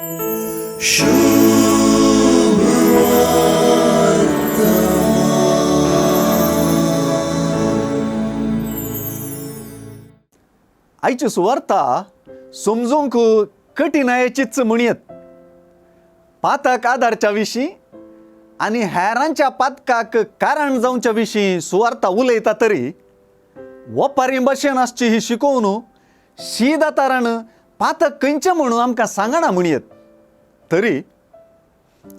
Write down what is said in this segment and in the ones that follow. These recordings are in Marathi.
आयची सुवार्ता समजूंक कठीण आयचीच म्हणयत. पातक आदारच्या विशीं आनी हेरांच्या पातकाक कारण जावच्या विशीं सुवार्ता उलयता तरी वपारी भशेन आसची ही शिकोवन शीद तारण पातक खंयचें म्हणून आमकां सांगना म्हणयत. तरी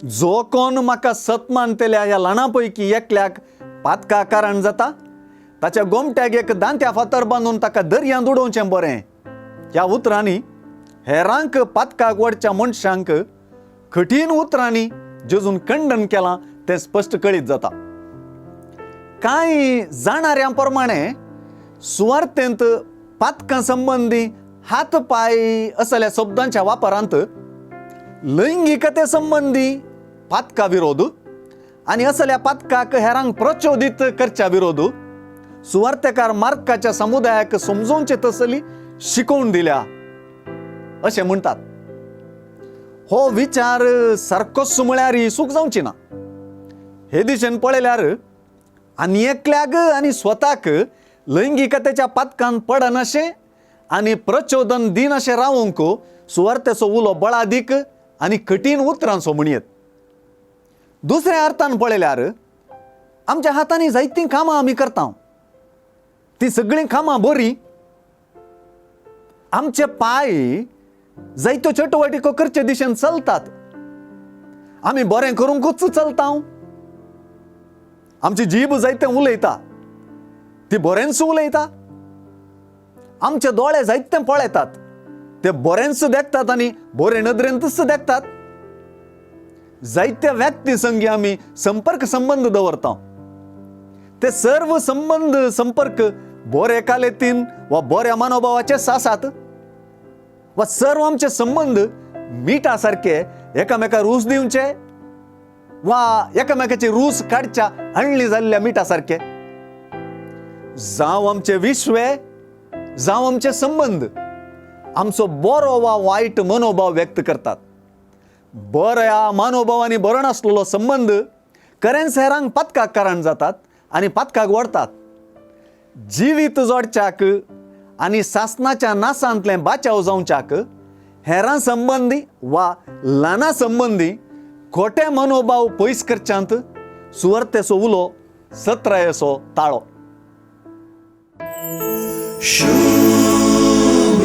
जो कोण म्हाका सत मानतल्या ह्या ल्हाणा पैकी एकल्याक पातका कारण जाता ताच्या गोमट्याक एक दांत्या फातर बांदून ताका दर्यांत उडोवचें बरें. ह्या उतरांनी हेरांक पातकाक वडच्या मनशांक कठीण उतरांनी जेजून खंडन केलां तें स्पश्ट कळीत जाता. कांय जाणाऱ्यां प्रमाणे सुवार्तेंत पातकां संबंदी हात पाय असल्या शब्दांच्या वापरांत लैंगिकते संबंदी पातका विरोध आनी असल्या पातकाक हेरांक प्रचोदीत करच्या विरोध सुवार्तेकार मार्काच्या समुदायाक समजोवचे तसली शिकोवन दिल्या अशें म्हणटात. हो विचार सारकोच म्हळ्यार सूख जावची ना. हे दिशेन पळयल्यार आनी एकल्याक आनी स्वताक लैंगिकतेच्या पातकान पडनाशें आनी प्रचोदन दिनाशें रावूंक सुवार्तेचो उलो बळादीक आनी कठीण उतरांचो म्हणयत. दुसऱ्या अर्थान पळयल्यार आमच्या हातांनी जायतीं कामां आमी करता, ती सगळीं कामां बरीं. आमचे पाय जायत्यो चटवटिको करचे दिशेन चलतात. आमी बरें करूंकूच चलता. आमची जीब जायतें उलयता, ती बरेंच उलयता. आमचे दोळे जायतें पळयतात, ते बरेंच देखतात आनी बरे नदरेंतच देखतात. जायत्या व्यक्ती संगी आमी संपर्क संबंध दवरता. ते सर्व संबंध संपर्क बरे कालेतीन वा बऱ्या मनोभावाचे आसात, वा सर्व आमचे संबंध मिठा सारखे एकामेकाक रूच दिवचे वा एकामेकाची रूच काडच्या आणली जाल्ल्या मिठा सारखे. जावं आमचे विश्वे जावं आमचे संबंध आमचो बरो वा वायट मनोभाव व्यक्त करतात. बऱ्या मनोभावांनी बरो नासलेलो संबंध खरेंच हेरांक पातकाक कारण जातात आनी पातकाक वडतात. जिवीत जोडच्याक आनी सासणाच्या नासांतलें बाचाव जावच्याक हेरां संबंदी वा ल्हाना संबंदी खोटे मनोभाव पयस करच्यांत सुवार्तेचो उलो सत्रायेचो ताळो. शुभ